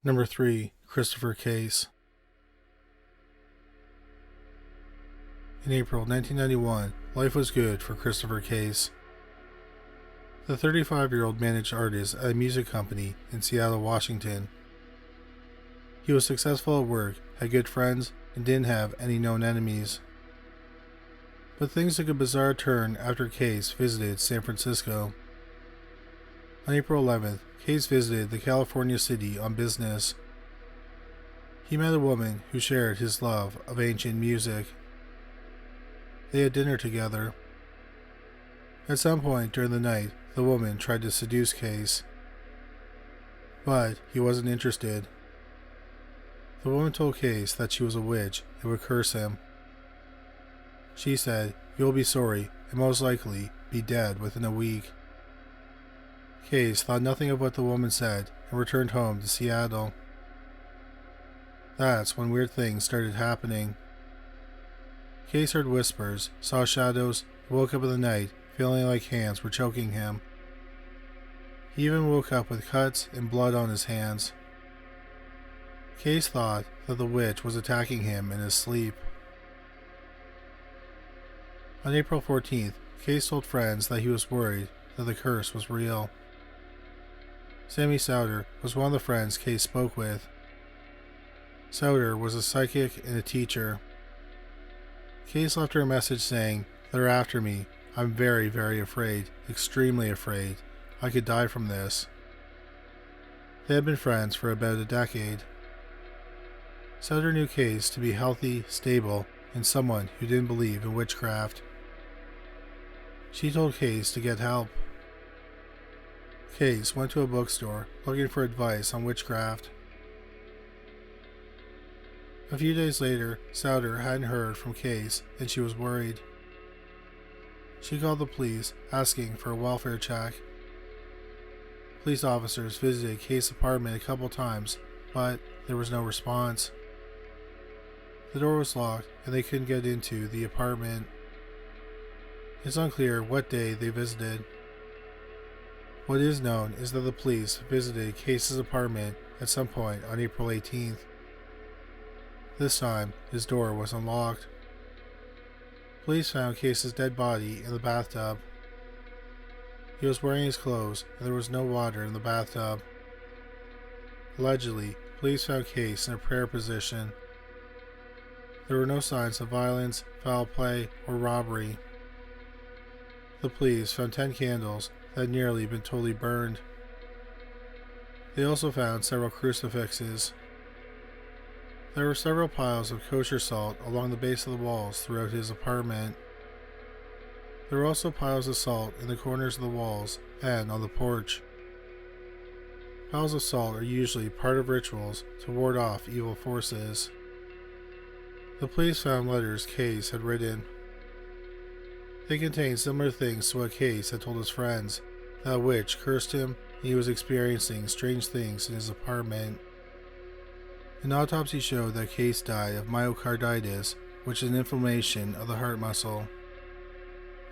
Number 3. Christopher Case. In April 1991, life was good for Christopher Case. The 35-year-old managed artist at a music company in Seattle, Washington. He was successful at work, had good friends, and didn't have any known enemies. But things took a bizarre turn after Case visited San Francisco. On April 11th, Case visited the California city on business. He met a woman who shared his love of ancient music. They had dinner together. At some point during the night, the woman tried to seduce Case, but he wasn't interested. The woman told Case that she was a witch and would curse him. She said, "You'll be sorry and most likely be dead within a week." Case thought nothing of what the woman said and returned home to Seattle. That's when weird things started happening. Case heard whispers, saw shadows, and woke up in the night feeling like hands were choking him. He even woke up with cuts and blood on his hands. Case thought that the witch was attacking him in his sleep. On April 14th, Case told friends that he was worried that the curse was real. Sammy Souter was one of the friends Case spoke with. Souter was a psychic and a teacher. Case left her a message saying, "They're after me. I'm very, very afraid. Extremely afraid. I could die from this." They had been friends for about a decade. Souter knew Case to be healthy, stable, and someone who didn't believe in witchcraft. She told Case to get help. Case went to a bookstore looking for advice on witchcraft. A few days later, Souter hadn't heard from Case and she was worried. She called the police asking for a welfare check. Police officers visited Case's apartment a couple times, but there was no response. The door was locked and they couldn't get into the apartment. It's unclear what day they visited. What is known is that the police visited Case's apartment at some point on April 18th. This time, his door was unlocked. Police found Case's dead body in the bathtub. He was wearing his clothes and there was no water in the bathtub. Allegedly, police found Case in a prayer position. There were no signs of violence, foul play, or robbery. The police found 10 candles that had nearly been totally burned. They also found several crucifixes. There were several piles of kosher salt along the base of the walls throughout his apartment. There were also piles of salt in the corners of the walls and on the porch. Piles of salt are usually part of rituals to ward off evil forces. The police found letters Case had written. They contained similar things to what Case had told his friends, that a witch cursed him and he was experiencing strange things in his apartment. An autopsy showed that Case died of myocarditis, which is an inflammation of the heart muscle.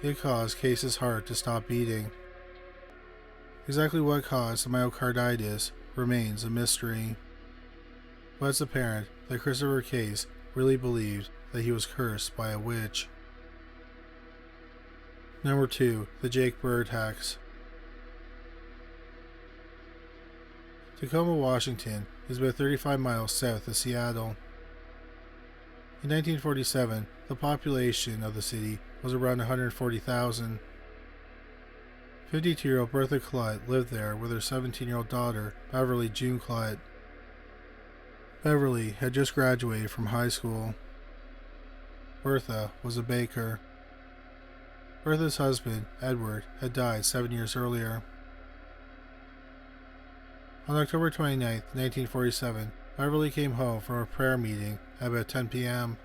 It caused Case's heart to stop beating. Exactly what caused the myocarditis remains a mystery. But it's apparent that Christopher Case really believed that he was cursed by a witch. Number 2. The Jake Bird Hex. Tacoma, Washington is about 35 miles south of Seattle. In 1947, the population of the city was around 140,000. 52-year-old Bertha Clutt lived there with her 17-year-old daughter, Beverly June Clutt. Beverly had just graduated from high school. Bertha was a baker. Bertha's husband, Edward, had died 7 years earlier. On October 29, 1947, Beverly came home from a prayer meeting at about 10 p.m.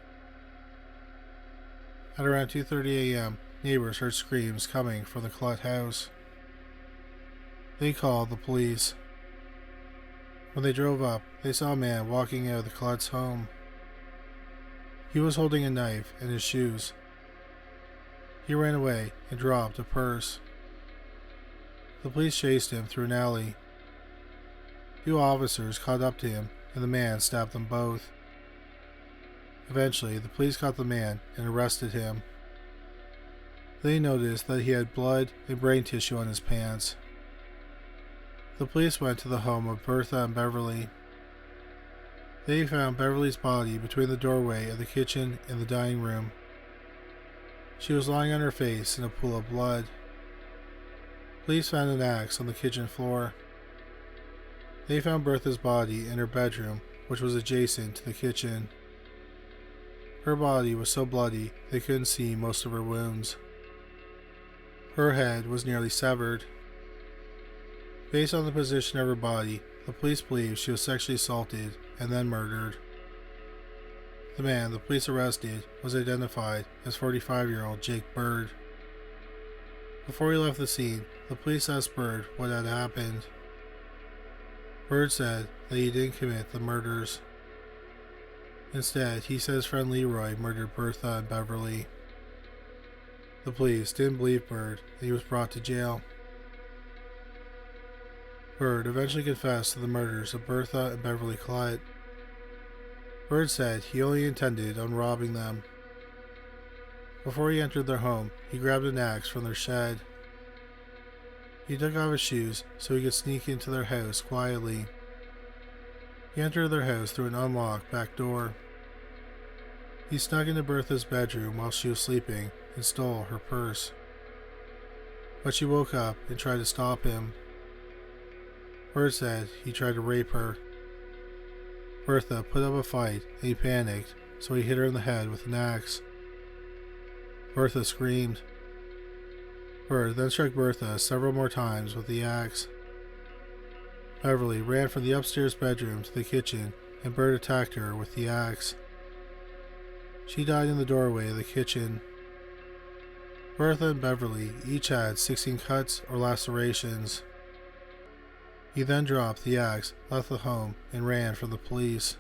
At around 2:30 a.m., neighbors heard screams coming from the Clutt house. They called the police. When they drove up, they saw a man walking out of the Clutt's home. He was holding a knife in his shoes. He ran away and dropped a purse. The police chased him through an alley. Two officers caught up to him, and the man stabbed them both. Eventually, the police caught the man and arrested him. They noticed that he had blood and brain tissue on his pants. The police went to the home of Bertha and Beverly. They found Beverly's body between the doorway of the kitchen and the dining room. She was lying on her face in a pool of blood. Police found an axe on the kitchen floor. They found Bertha's body in her bedroom, which was adjacent to the kitchen. Her body was so bloody they couldn't see most of her wounds. Her head was nearly severed. Based on the position of her body, the police believe she was sexually assaulted and then murdered. The man the police arrested was identified as 45-year-old Jake Bird. Before he left the scene, the police asked Bird what had happened. Bird said that he didn't commit the murders. Instead, he said his friend Leroy murdered Bertha and Beverly. The police didn't believe Bird, and he was brought to jail. Bird eventually confessed to the murders of Bertha and Beverly Collette. Bird said he only intended on robbing them. Before he entered their home, he grabbed an axe from their shed. He took off his shoes so he could sneak into their house quietly. He entered their house through an unlocked back door. He snuck into Bertha's bedroom while she was sleeping and stole her purse. But she woke up and tried to stop him. Bird said he tried to rape her. Bertha put up a fight and he panicked, so he hit her in the head with an axe. Bertha screamed. Bird then struck Bertha several more times with the axe. Beverly ran from the upstairs bedroom to the kitchen, and Bird attacked her with the axe. She died in the doorway of the kitchen. Bertha and Beverly each had 16 cuts or lacerations. He then dropped the axe, left the home, and ran from the police.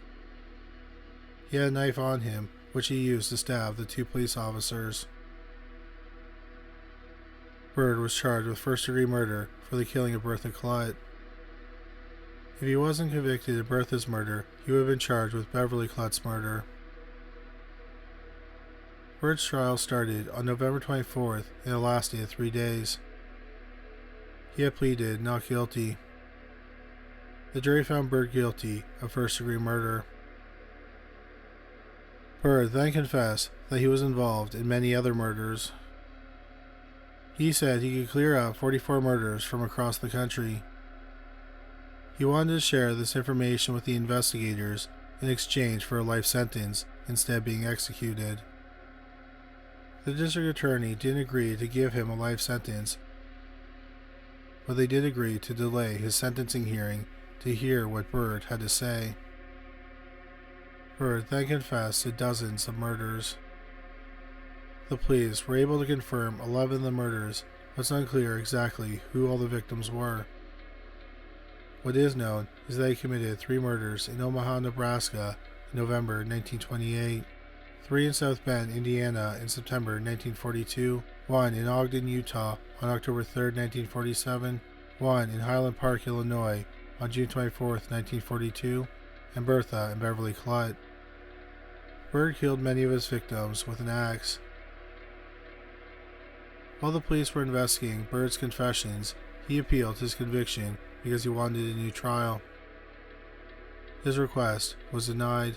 He had a knife on him, which he used to stab the two police officers. Bird was charged with first-degree murder for the killing of Bertha Collette. If he wasn't convicted of Bertha's murder, he would have been charged with Beverly Collette's murder. Bird's trial started on November 24th and it lasted 3 days. He had pleaded not guilty. The jury found Bird guilty of first-degree murder. Bird then confessed that he was involved in many other murders. He said he could clear up 44 murders from across the country. He wanted to share this information with the investigators in exchange for a life sentence instead of being executed. The district attorney didn't agree to give him a life sentence, but they did agree to delay his sentencing hearing to hear what Bird had to say. Bird then confessed to dozens of murders. The police were able to confirm 11 of the murders, but it's unclear exactly who all the victims were. What is known is that he committed 3 murders in Omaha, Nebraska in November 1928, 3 in South Bend, Indiana in September 1942, 1 in Ogden, Utah on October 3, 1947, 1 in Highland Park, Illinois on June 24, 1942, and Bertha and Beverly Collette. Bird killed many of his victims with an axe. While the police were investigating Bird's confessions, he appealed his conviction because he wanted a new trial. His request was denied.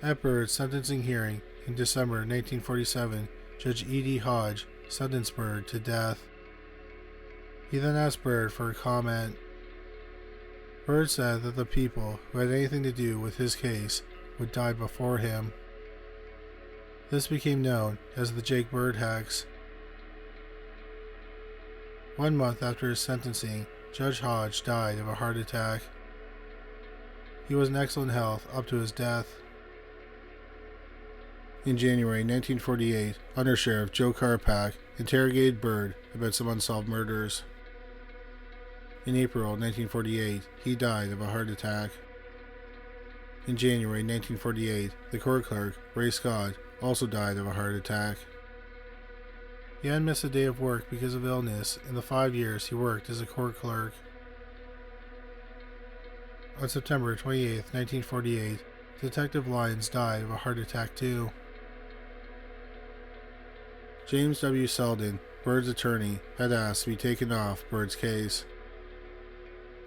At Bird's sentencing hearing in December 1947, Judge E.D. Hodge sentenced Bird to death. He then asked Bird for a comment. Bird said that the people who had anything to do with his case would die before him. This became known as the Jake Bird Hex. 1 month after his sentencing, Judge Hodge died of a heart attack. He was in excellent health up to his death. In January 1948, Undersheriff Joe Karpak interrogated Bird about some unsolved murders. In April 1948, he died of a heart attack. In January 1948, the court clerk, Ray Scott, also died of a heart attack. He hadn't missed a day of work because of illness in the 5 years he worked as a court clerk. On September 28, 1948, Detective Lyons died of a heart attack too. James W. Selden, Bird's attorney, had asked to be taken off Bird's case,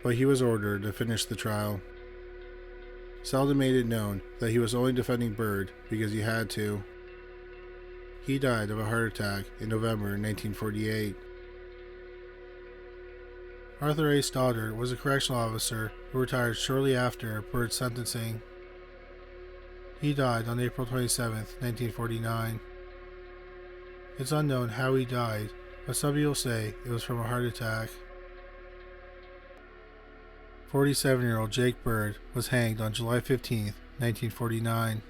but he was ordered to finish the trial. Selden made it known that he was only defending Bird because he had to. He died of a heart attack in November 1948. Arthur A. Stoddard was a correctional officer who retired shortly after Bird's sentencing. He died on April 27, 1949. It's unknown how he died, but some people say it was from a heart attack. 47-year-old Jake Bird was hanged on July 15, 1949.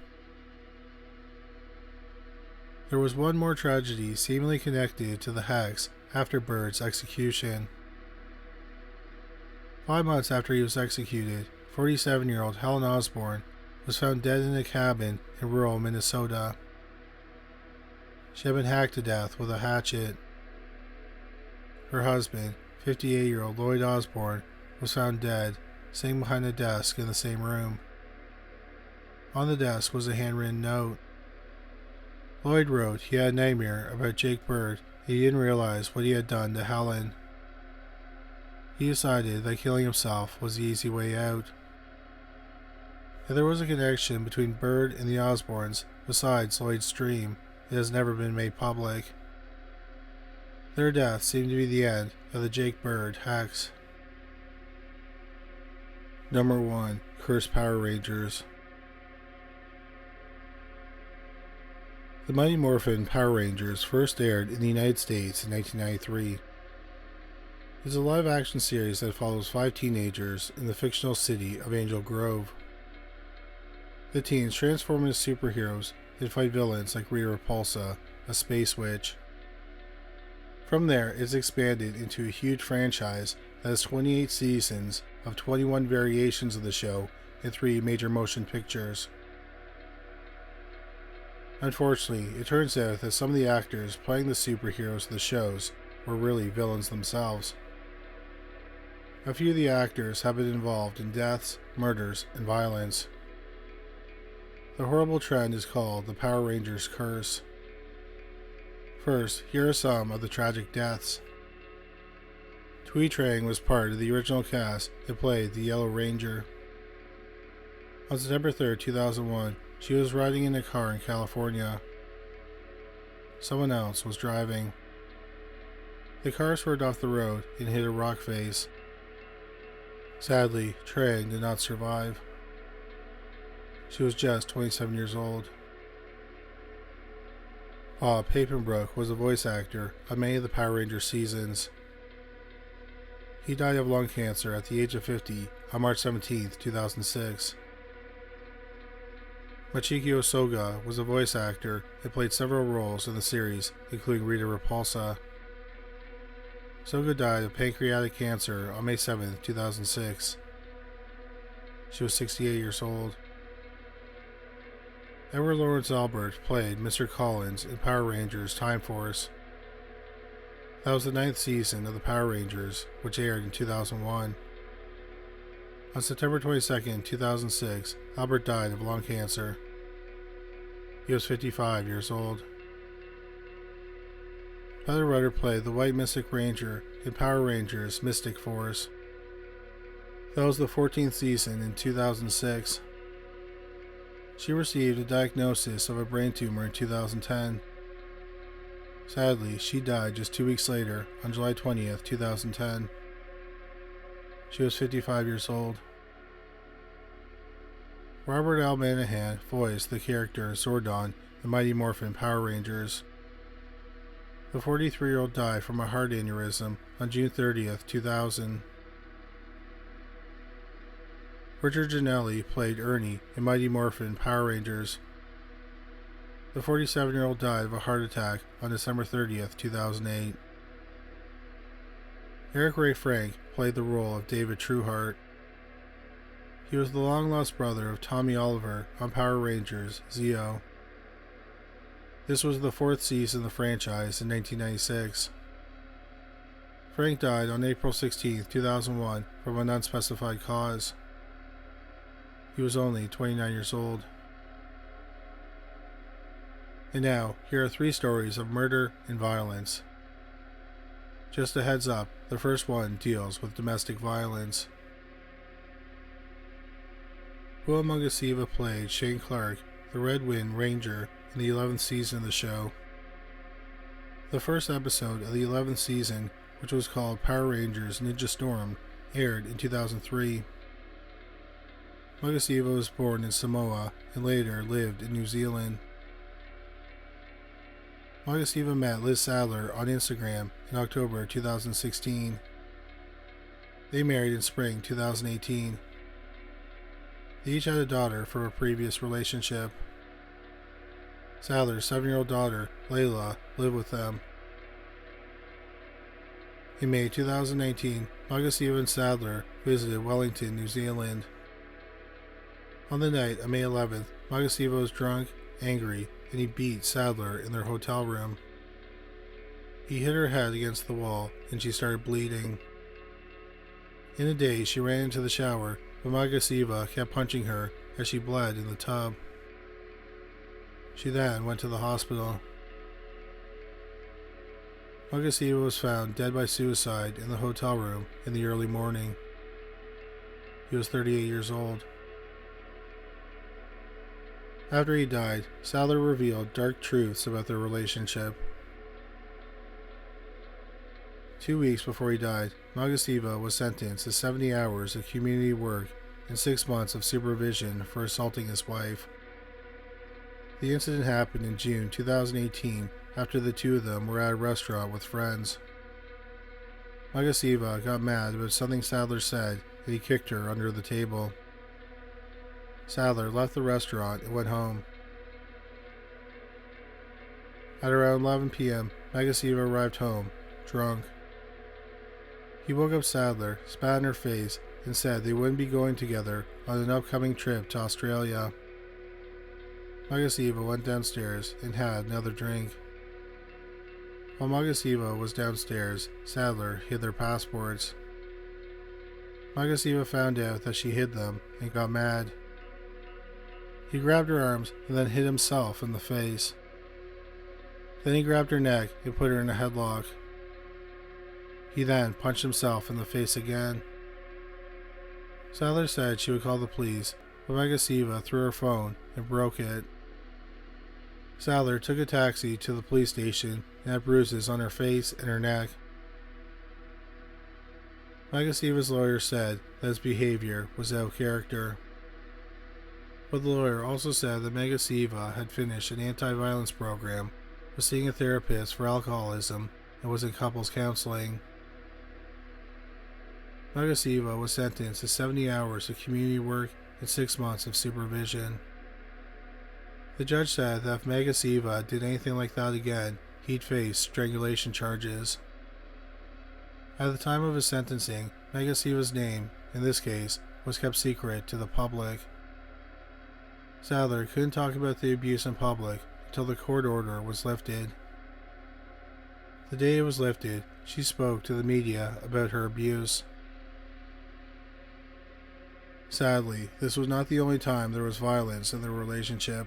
There was one more tragedy seemingly connected to the Hex after Bird's execution. 5 months after he was executed, 47-year-old Helen Osborne was found dead in a cabin in rural Minnesota. She had been hacked to death with a hatchet. Her husband, 58-year-old Lloyd Osborne, was found dead, sitting behind a desk in the same room. On the desk was a handwritten note. Lloyd wrote he had a nightmare about Jake Bird and he didn't realize what he had done to Helen. He decided that killing himself was the easy way out. If there was a connection between Bird and the Osbornes besides Lloyd's dream, it has never been made public. Their death seemed to be the end of the Jake Bird Hex. Number 1. Cursed Power Rangers. The Mighty Morphin Power Rangers first aired in the United States in 1993. It is a live-action series that follows 5 teenagers in the fictional city of Angel Grove. The teens transform into superheroes and fight villains like Rita Repulsa, a space witch. From there, it is expanded into a huge franchise that has 28 seasons of 21 variations of the show and 3 major motion pictures. Unfortunately, it turns out that some of the actors playing the superheroes of the shows were really villains themselves. A few of the actors have been involved in deaths, murders, and violence. The horrible trend is called the Power Rangers Curse. First, here are some of the tragic deaths. Tui Trang was part of the original cast that played the Yellow Ranger. On September 3, 2001, she was riding in a car in California. Someone else was driving. The car swerved off the road and hit a rock face. Sadly, Trang did not survive. She was just 27 years old. Bob Papenbrook was a voice actor on many of the Power Rangers seasons. He died of lung cancer at the age of 50 on March 17, 2006. Machiko Soga was a voice actor and played several roles in the series, including Rita Repulsa. Soga died of pancreatic cancer on May 7, 2006. She was 68 years old. Edward Lawrence Albert played Mr. Collins in Power Rangers Time Force. That was the 9th season of the Power Rangers, which aired in 2001. On September 22, 2006, Albert died of lung cancer. He was 55 years old. Heather Rutter played the White Mystic Ranger in Power Rangers Mystic Force. That was the 14th season in 2006. She received a diagnosis of a brain tumor in 2010. Sadly, she died just 2 weeks later on July 20th, 2010. She was 55 years old. Robert L. Manahan voiced the character Zordon in Mighty Morphin Power Rangers. The 43-year-old died from a heart aneurysm on June 30th, 2000. Richard Janelli played Ernie in Mighty Morphin Power Rangers. The 47-year-old died of a heart attack on December 30th, 2008. Eric Ray Frank played the role of David Trueheart. He was the long-lost brother of Tommy Oliver on Power Rangers Zeo. This was the 4th season of the franchise in 1996. Frank died on April 16, 2001 from an unspecified cause. He was only 29 years old. And now, here are 3 stories of murder and violence. Just a heads up, the first one deals with domestic violence. Will Mangasiva played Shane Clark, the Red Wind Ranger, in the 11th season of the show. The first episode of the 11th season, which was called Power Rangers Ninja Storm, aired in 2003. Mangasiva was born in Samoa and later lived in New Zealand. Mangasiva met Liz Sadler on Instagram in October 2016. They married in spring 2018. They each had a daughter from a previous relationship. Sadler's 7-year-old daughter, Layla, lived with them. In May 2019, Mangasiva and Sadler visited Wellington, New Zealand. On the night of May 11th, Mangasiva was drunk, angry, and he beat Sadler in their hotel room. He hit her head against the wall and she started bleeding. In a daze, she ran into the shower, but Mangasiva kept punching her as she bled in the tub. She then went to the hospital. Mangasiva was found dead by suicide in the hotel room in the early morning. He was 38 years old. After he died, Sadler revealed dark truths about their relationship. 2 weeks before he died, Mangasiva was sentenced to 70 hours of community work and 6 months of supervision for assaulting his wife. The incident happened in June 2018 after the two of them were at a restaurant with friends. Mangasiva got mad about something Sadler said and he kicked her under the table. Sadler left the restaurant and went home. At around 11 p.m., Mangasiva arrived home, drunk. He woke up Sadler, spat in her face, and said they wouldn't be going together on an upcoming trip to Australia. Mangasiva went downstairs and had another drink. While Mangasiva was downstairs, Sadler hid their passports. Mangasiva found out that she hid them and got mad. He grabbed her arms and then hit himself in the face. Then he grabbed her neck and put her in a headlock. He then punched himself in the face again. Sadler said she would call the police, but Mangasiva threw her phone and broke it. Sadler took a taxi to the police station and had bruises on her face and her neck. Mangasiva's lawyer said that his behavior was out of character. But the lawyer also said that Mangasiva had finished an anti-violence program, was seeing a therapist for alcoholism, and was in couples counseling. Mangasiva was sentenced to 70 hours of community work and 6 months of supervision. The judge said that if Mangasiva did anything like that again, he'd face strangulation charges. At the time of his sentencing, Mangasiva's name, in this case, was kept secret to the public. Sadler couldn't talk about the abuse in public until the court order was lifted. The day it was lifted, she spoke to the media about her abuse. Sadly, this was not the only time there was violence in their relationship.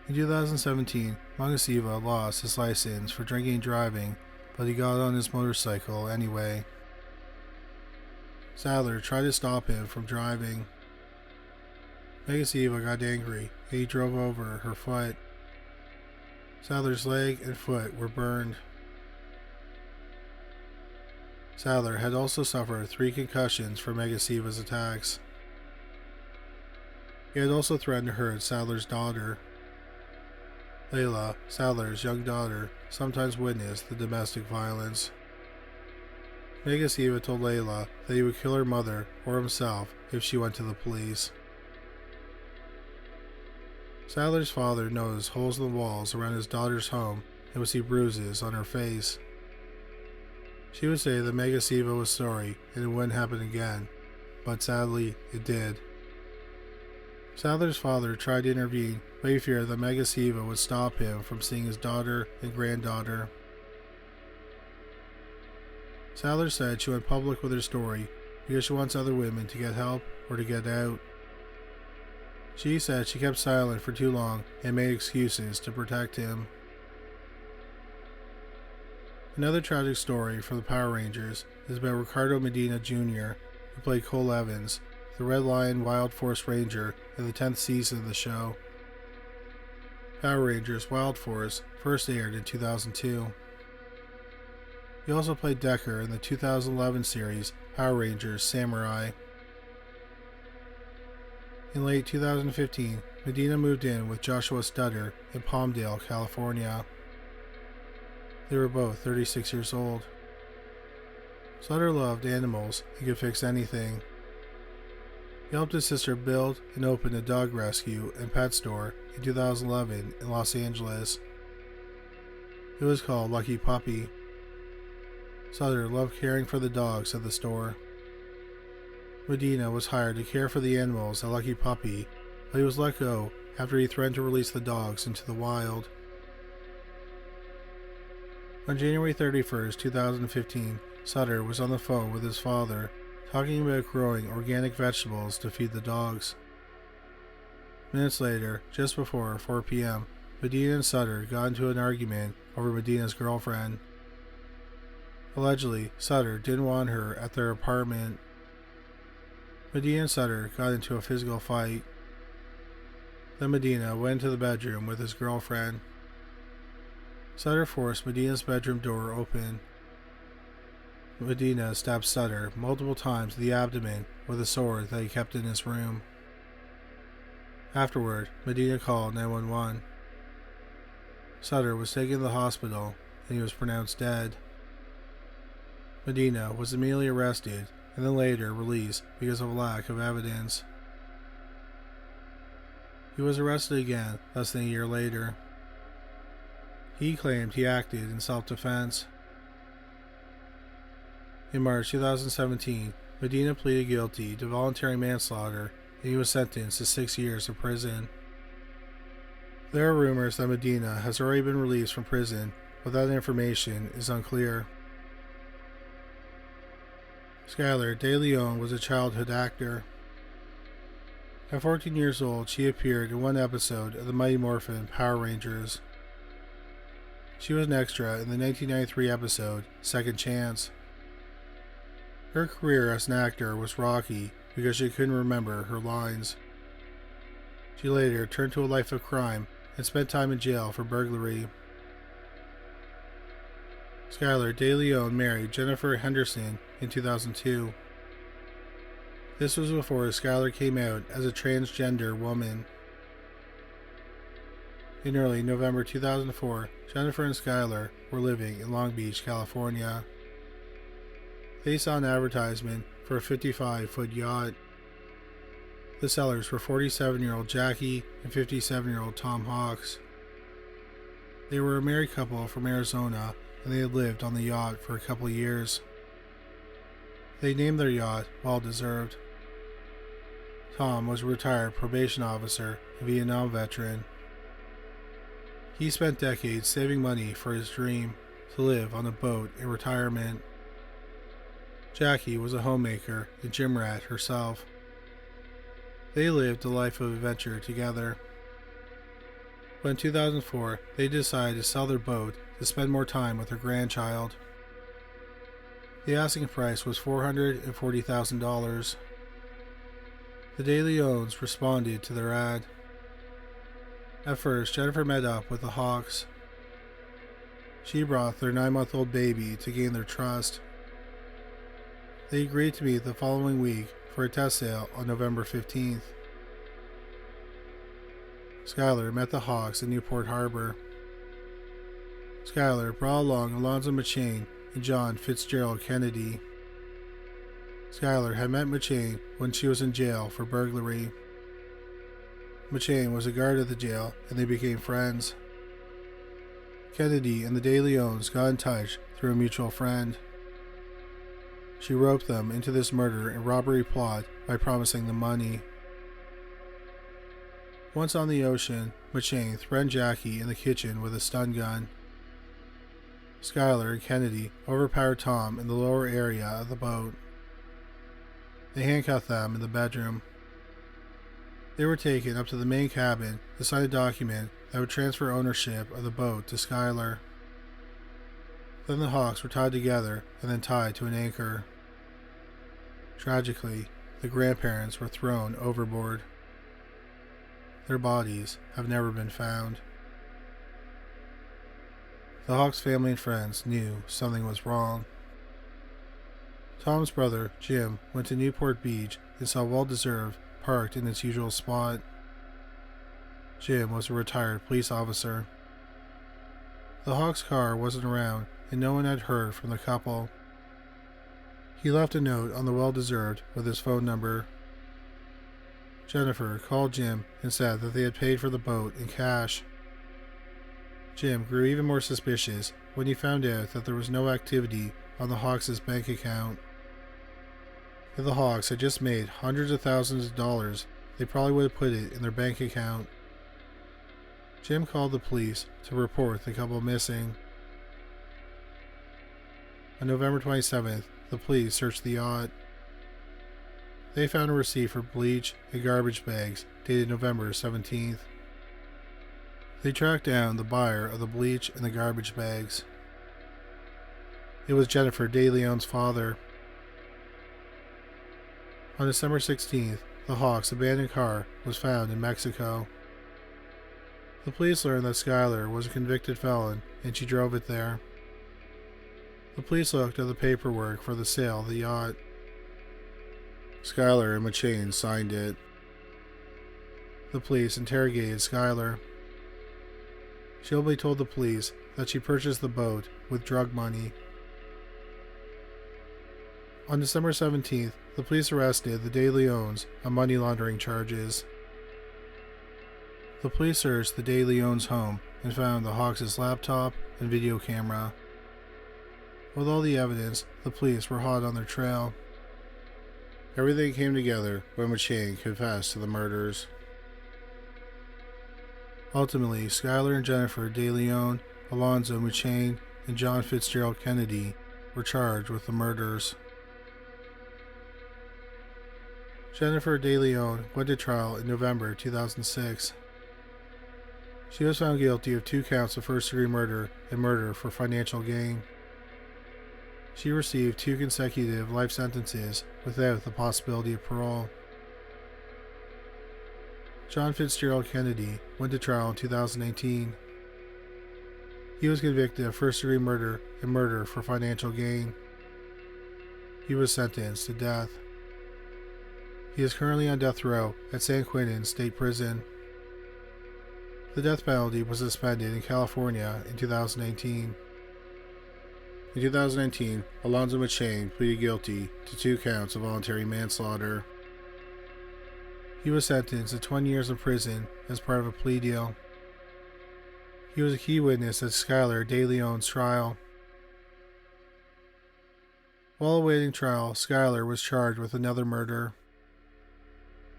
In 2017, Mangasiva lost his license for drinking and driving, but he got on his motorcycle anyway. Sadler tried to stop him from driving. Mangasiva got angry and he drove over her foot. Sadler's leg and foot were burned. Sadler had also suffered 3 concussions from Mangasiva's attacks. He had also threatened to hurt Sadler's daughter. Layla, Sadler's young daughter, sometimes witnessed the domestic violence. Mangasiva told Layla that he would kill her mother or himself if she went to the police. Sadler's father noticed holes in the walls around his daughter's home and would see bruises on her face. She would say that Mangasiva was sorry and it wouldn't happen again, but sadly it did. Sadler's father tried to intervene, but he feared that Mangasiva would stop him from seeing his daughter and granddaughter. Sadler said she went public with her story because she wants other women to get help or to get out. She said she kept silent for too long and made excuses to protect him. Another tragic story from the Power Rangers is about Ricardo Medina Jr., who played Cole Evans, the Red Lion Wild Force Ranger in the 10th season of the show. Power Rangers Wild Force first aired in 2002. He also played Decker in the 2011 series Power Rangers Samurai. In late 2015, Medina moved in with Joshua Stutter in Palmdale, California. They were both 36 years old. Sutter loved animals and could fix anything. He helped his sister build and open a dog rescue and pet store in 2011 in Los Angeles. It was called Lucky Puppy. Sutter loved caring for the dogs at the store. Medina was hired to care for the animals at Lucky Puppy, but he was let go after he threatened to release the dogs into the wild. On January 31st, 2015, Sutter was on the phone with his father, talking about growing organic vegetables to feed the dogs. Minutes later, just before 4 p.m., Medina and Sutter got into an argument over Medina's girlfriend. Allegedly, Sutter didn't want her at their apartment. Medina and Sutter got into a physical fight. Then Medina went to the bedroom with his girlfriend. Sutter forced Medina's bedroom door open. Medina stabbed Sutter multiple times in the abdomen with a sword that he kept in his room. Afterward, Medina called 911. Sutter was taken to the hospital and he was pronounced dead. Medina was immediately arrested and then later released because of a lack of evidence. He was arrested again less than a year later. He claimed he acted in self-defense. In March 2017, Medina pleaded guilty to voluntary manslaughter and he was sentenced to 6 years of prison. There are rumors that Medina has already been released from prison, but that information is unclear. Skylar De Leon was a childhood actor. At 14 years old, she appeared in one episode of the Mighty Morphin Power Rangers. She was an extra in the 1993 episode Second Chance. Her career as an actor was rocky because she couldn't remember her lines. She later turned to a life of crime and spent time in jail for burglary. Skylar De Leon married Jennifer Henderson in 2002. This was before Skylar came out as a transgender woman. In early November 2004, Jennifer and Skylar were living in Long Beach, California. They saw an advertisement for a 55-foot yacht. The sellers were 47-year-old Jackie and 57-year-old Tom Hawks. They were a married couple from Arizona and they had lived on the yacht for a couple of years. They named their yacht Well Deserved. Tom was a retired probation officer and Vietnam veteran. He spent decades saving money for his dream to live on a boat in retirement. Jackie was a homemaker and gym rat herself. They lived a life of adventure together. But in 2004, they decided to sell their boat to spend more time with their grandchild. The asking price was $440,000. The De Leons responded to their ad. At first, Jennifer met up with the Hawks. She brought their 9-month-old baby to gain their trust. They agreed to meet the following week for a test sale on November 15th. Skylar met the Hawks in Newport Harbor. Skylar brought along Alonzo McChain and John Fitzgerald Kennedy. Skylar had met McChain when she was in jail for burglary. McChain was a guard at the jail and they became friends. Kennedy and the De Leons got in touch through a mutual friend. She roped them into this murder and robbery plot by promising them money. Once on the ocean, McChain threatened Jackie in the kitchen with a stun gun. Skylar and Kennedy overpowered Tom in the lower area of the boat. They handcuffed them in the bedroom. They were taken up to the main cabin to sign a document that would transfer ownership of the boat to Skylar. Then the Hawks were tied together and then tied to an anchor. Tragically, the grandparents were thrown overboard. Their bodies have never been found. The Hawks' family and friends knew something was wrong. Tom's brother, Jim, went to Newport Beach and saw Well-Deserved parked in its usual spot. Jim was a retired police officer. The Hawks' car wasn't around and no one had heard from the couple. He left a note on the Well-Deserved with his phone number. Jennifer called Jim and said that they had paid for the boat in cash. Jim grew even more suspicious when he found out that there was no activity on the Hawks' bank account. If the Hawks had just made hundreds of thousands of dollars, they probably would have put it in their bank account. Jim called the police to report the couple missing. On November 27th, the police searched the yacht. They found a receipt for bleach and garbage bags dated November 17th. They tracked down the buyer of the bleach and the garbage bags. It was Jennifer DeLeon's father. On December 16th, the Hawks' abandoned car was found in Mexico. The police learned that Skylar was a convicted felon and she drove it there. The police looked at the paperwork for the sale of the yacht. Skylar and McChain signed it. The police interrogated Skylar. She openly told the police that she purchased the boat with drug money. On December 17th, the police arrested the De Leons on money laundering charges. The police searched the De Leons' home and found the Hawks' laptop and video camera. With all the evidence, the police were hot on their trail. Everything came together when McChain confessed to the murders. Ultimately, Skylar and Jennifer De Leon, Alonzo McChain, and John Fitzgerald Kennedy were charged with the murders. Jennifer De Leon went to trial in November 2006. She was found guilty of 2 counts of first-degree murder and murder for financial gain. She received 2 consecutive life sentences without the possibility of parole. John Fitzgerald Kennedy went to trial in 2018. He was convicted of first-degree murder and murder for financial gain. He was sentenced to death. He is currently on death row at San Quentin State Prison. The death penalty was suspended in California in 2018. In 2019, Alonzo McChain pleaded guilty to 2 counts of voluntary manslaughter. He was sentenced to 20 years in prison as part of a plea deal. He was a key witness at Skylar De Leon's trial. While awaiting trial, Skylar was charged with another murder.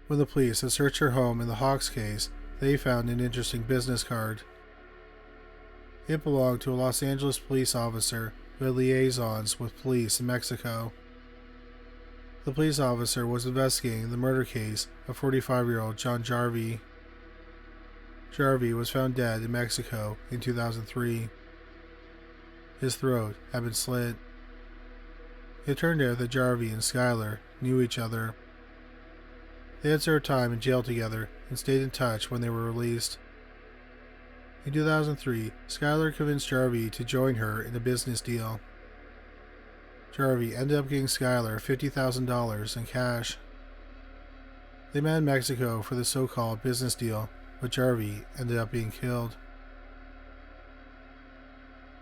When the police had searched her home in the Hawks case, they found an interesting business card. It belonged to a Los Angeles police officer who had liaisons with police in Mexico. The police officer was investigating the murder case of 45-year-old John Jarvie. Jarvie was found dead in Mexico in 2003. His throat had been slit. It turned out that Jarvie and Skylar knew each other. They had served time in jail together and stayed in touch when they were released. In 2003, Skylar convinced Jarvie to join her in a business deal. Jarvie ended up giving Skylar $50,000 in cash. They met in Mexico for the so-called business deal, but Jarvie ended up being killed.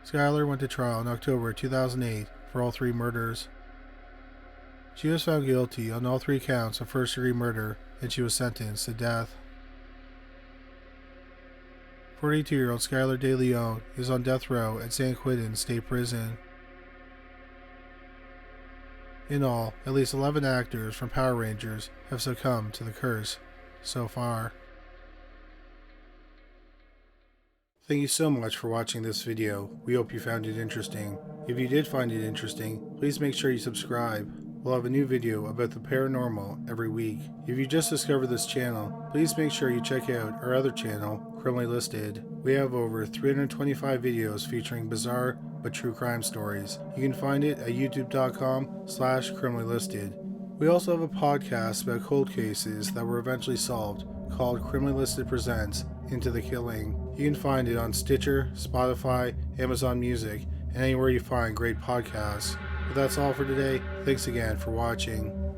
Skylar went to trial in October 2008 for all 3 murders. She was found guilty on all 3 counts of first-degree murder and she was sentenced to death. 42-year-old Skylar De Leon is on death row at San Quentin State Prison. In all, at least 11 actors from Power Rangers have succumbed to the curse so far. Thank you so much for watching this video. We hope you found it interesting. If you did find it interesting, please make sure you subscribe. we'll have a new video about the paranormal every week. If you just discovered this channel, please make sure you check out our other channel, Criminally Listed. We have over 325 videos featuring bizarre but true crime stories. You can find it at youtube.com/criminally listed. We also have a podcast about cold cases that were eventually solved called Criminally Listed Presents Into the Killing. You can find it on Stitcher, Spotify, Amazon Music, and anywhere you find great podcasts. But that's all for today. Thanks again for watching.